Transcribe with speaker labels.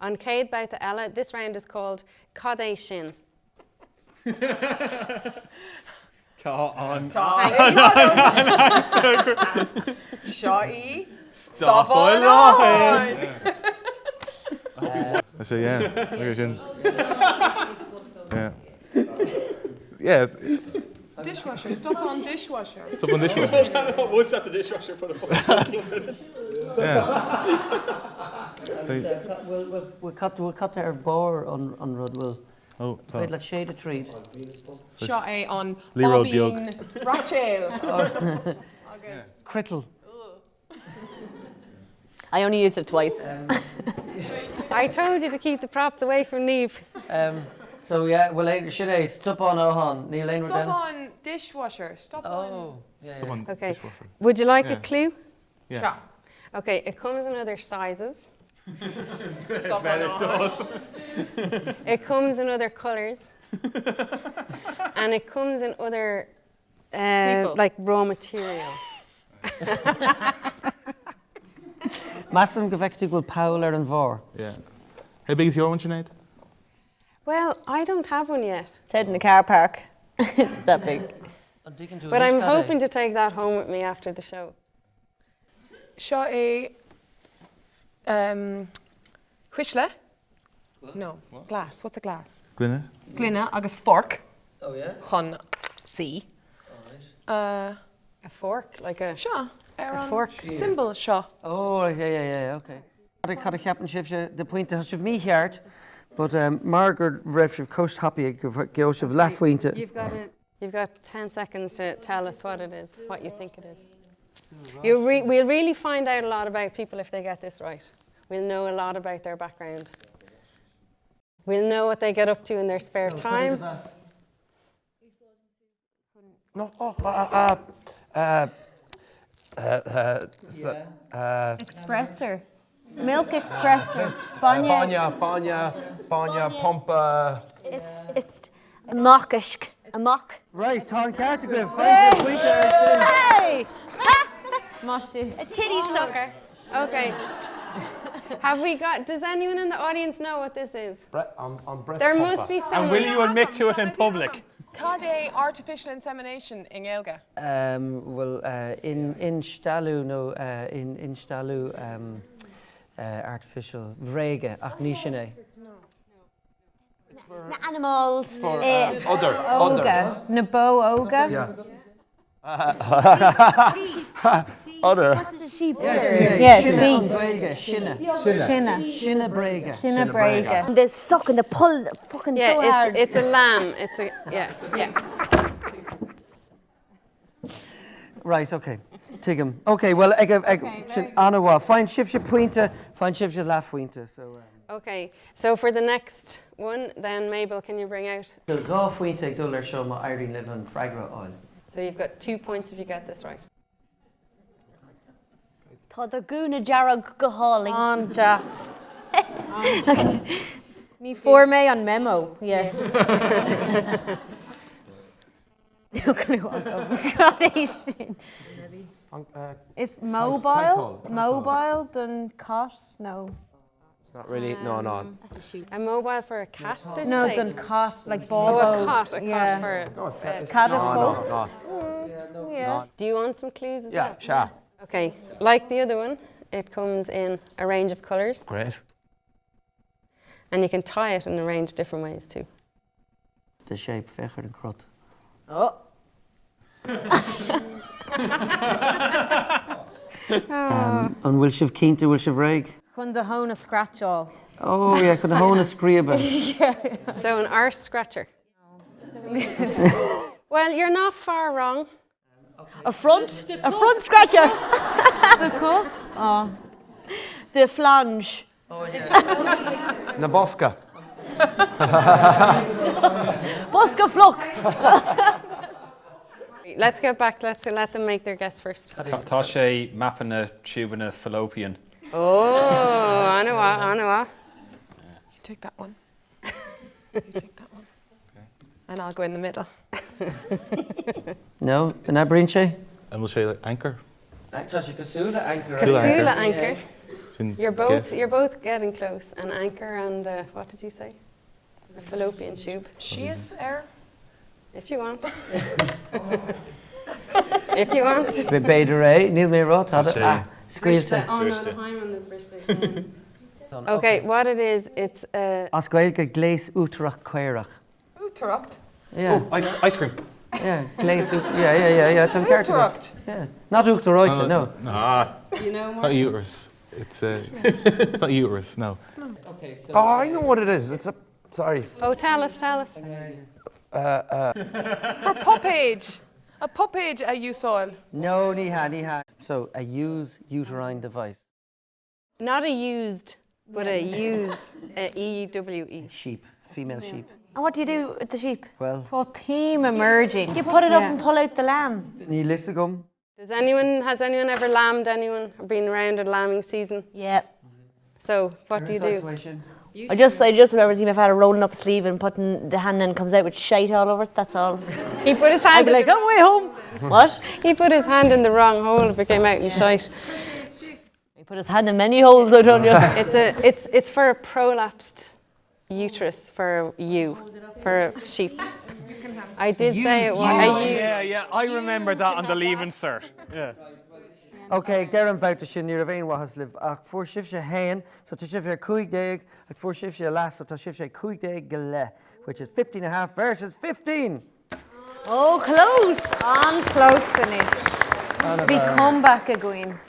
Speaker 1: An céad báite eile, this round is called Cad é sin.
Speaker 2: Shotty.
Speaker 3: Stop
Speaker 2: on
Speaker 3: line. I say, yeah. Yeah.
Speaker 2: Dishwasher. Stop on dishwasher.
Speaker 3: Stop on dishwasher.
Speaker 4: We'll set the dishwasher for the fucking
Speaker 5: We'll cut our bar on Rud. We'll
Speaker 3: Oh,
Speaker 5: like shade a treat.
Speaker 2: Shotty on
Speaker 3: Leroy
Speaker 2: Bobbing Rachel.
Speaker 5: Crittle.
Speaker 6: I only used it twice.
Speaker 1: I told you to keep the props away from Niamh.
Speaker 5: So yeah, well, Sinead, stop on Ohan. Neil Lane,
Speaker 2: Stop on dishwasher. Stop on.
Speaker 5: Oh, yeah.
Speaker 3: Stop on
Speaker 1: Okay.
Speaker 3: dishwasher.
Speaker 1: Would you like a clue?
Speaker 3: Yeah.
Speaker 2: Shot.
Speaker 1: Okay, it comes in other sizes.
Speaker 2: Stop on.
Speaker 1: It comes in other colours. And it comes in other, like, raw material.
Speaker 5: Massam gevectig will Powler and Vor.
Speaker 3: Yeah. How big is your one, Sinead?
Speaker 1: Well, I don't have one yet.
Speaker 6: It's out in the car park. It's that big.
Speaker 1: But I'm hoping to take that home with me after the show.
Speaker 2: Shotty. Huisle? No.
Speaker 3: What?
Speaker 2: Glass. What's a glass?
Speaker 3: Glynna?
Speaker 2: Glynna agus fork.
Speaker 5: Oh yeah.
Speaker 2: Chun C.
Speaker 1: A fork, like a
Speaker 2: Shaw.
Speaker 1: fork.
Speaker 2: Symbol Shaw.
Speaker 5: Oh yeah. Okay. I cut a captain shift the point that of me heart, but Margaret ref of coast happy goes of left wing to.
Speaker 1: You've got 10 seconds to tell us what it is, what you think it is. We'll really find out a lot about people if they get this right. We'll know a lot about their background. We'll know what they get up to in their spare time.
Speaker 4: No,
Speaker 7: Expressor. Milk expressor. Banya.
Speaker 4: Banya, pump.
Speaker 6: It's a mockishk. A mock.
Speaker 5: Right, Tom Cartigraph. Find your point there.
Speaker 6: Hey!
Speaker 7: Moshi.
Speaker 6: A titty sucker.
Speaker 1: Okay. Have we got, does anyone in the audience know what this is?
Speaker 4: On breast
Speaker 1: There
Speaker 4: pump.
Speaker 1: must be someone.
Speaker 4: And will you admit to it in public?
Speaker 2: Cade artificial insemination in Gaelga.
Speaker 5: Well, in Stalu, no, in Stalu, artificial vrege, ach nishine.
Speaker 6: Animals.
Speaker 4: For
Speaker 7: Oga. Nabo Oga.
Speaker 5: Yeah.
Speaker 4: Other.
Speaker 6: What's the sheep?
Speaker 7: Yeah, tea.
Speaker 5: Brege, shinna.
Speaker 7: Shinna.
Speaker 5: Brege.
Speaker 7: Shinna Brega.
Speaker 6: The suck and the pull fucking so hard.
Speaker 1: It's a lamb. It's a, yeah.
Speaker 5: Right, okay. Take him. Okay, well, Anawa, find shifts pointer, find shifts laugh pointer. So.
Speaker 1: Okay, so for the next one, then Mabel, can you bring out?
Speaker 5: The golf pointer, dollar show my Irene live on Fragra oil.
Speaker 1: So you've got 2 points if you get this right.
Speaker 6: Tá do gúna jarag go háling.
Speaker 7: On jazz. Ní for me on memo. Yeah. It's mobile. Mobile than cot. No.
Speaker 4: Not really. No.
Speaker 1: A mobile for a cat, did you
Speaker 7: No,
Speaker 1: say?
Speaker 7: than cot, like
Speaker 1: Oh,
Speaker 7: ball.
Speaker 1: a cot for a
Speaker 7: Catapult.
Speaker 4: No.
Speaker 7: Yeah.
Speaker 1: Do you want some clues as well?
Speaker 4: Sha.
Speaker 1: Okay, like the other one, it comes in a range of colours.
Speaker 4: Great.
Speaker 1: And you can tie it in a range of different ways too.
Speaker 5: The shape, fecher and crot.
Speaker 6: Oh.
Speaker 5: And will shiv keen will shiv rag.
Speaker 7: Chun the hona scratch all.
Speaker 5: Oh yeah, could the hone a screeba.
Speaker 1: So an arse scratcher. Well, you're not far wrong.
Speaker 6: A front scratcher.
Speaker 7: The cuss? Oh.
Speaker 6: The flange.
Speaker 4: Naboska.
Speaker 6: Bosca flock.
Speaker 1: Let's go back. Let's let them make their guess first.
Speaker 8: Tá sé mapping tube and a fallopian.
Speaker 1: Oh, I know what.
Speaker 2: You take that one. You take that one. Okay. And I'll go in the middle.
Speaker 5: No, an Abrinche?
Speaker 3: And we'll say like anchor.
Speaker 5: Kasula anchor.
Speaker 1: Kasula anchor. You're both getting close. An anchor and what did you say? A fallopian tube.
Speaker 2: She's air.
Speaker 1: If you want. If you want.
Speaker 5: Be beidir é, níl mé rá, tá squealte.
Speaker 1: Oh no, the hymen is bristly. Okay, what it is, it's
Speaker 5: As gailge gléis útrach cuirach.
Speaker 2: Útaracht.
Speaker 5: Yeah.
Speaker 8: Ice cream.
Speaker 5: Yeah, gléis yeah, tá ceart.
Speaker 2: Útaracht.
Speaker 5: Yeah. Not útaroite, no.
Speaker 1: you know
Speaker 3: Not
Speaker 1: what?
Speaker 3: uterus. It's not uterus, no.
Speaker 9: Oh, I know what it is. It's a. Sorry.
Speaker 1: Oh, tell us.
Speaker 2: For puppage. A puppage a usoil.
Speaker 5: No, ní ha. So, a use uterine device.
Speaker 1: Not a used, but a use, E-W-E.
Speaker 5: Sheep, female sheep.
Speaker 6: And what do you do with the sheep?
Speaker 5: Well,
Speaker 7: So team emerging.
Speaker 6: You put it up and pull out the lamb.
Speaker 5: ní listagum.
Speaker 1: Has anyone ever lambed anyone or been around a lambing season?
Speaker 6: Yeah.
Speaker 1: So, what do you do?
Speaker 6: I just remember seeing my father rolling up a sleeve and putting the hand in comes out with shite all over it, that's all.
Speaker 1: He put his
Speaker 6: I'd
Speaker 1: hand
Speaker 6: be
Speaker 1: in
Speaker 6: like, I'm way home. What?
Speaker 1: he put his hand in the wrong hole if it came out in shite.
Speaker 6: He put his hand in many holes, I don't know.
Speaker 1: It's for a prolapsed uterus for a sheep. I did say it was.
Speaker 4: Yeah, I remember that on the leaving cert. Yeah.
Speaker 5: Okay, Darren vouta sin ní a bhéin wahas liv ach fuair sibh sé hain, so tá sibh sé 15 ach fuair sibh sé las, so tá sibh sé 15 go le, which is 15.5 versus 15.
Speaker 6: Oh, close.
Speaker 7: On close in it. Be comeback again.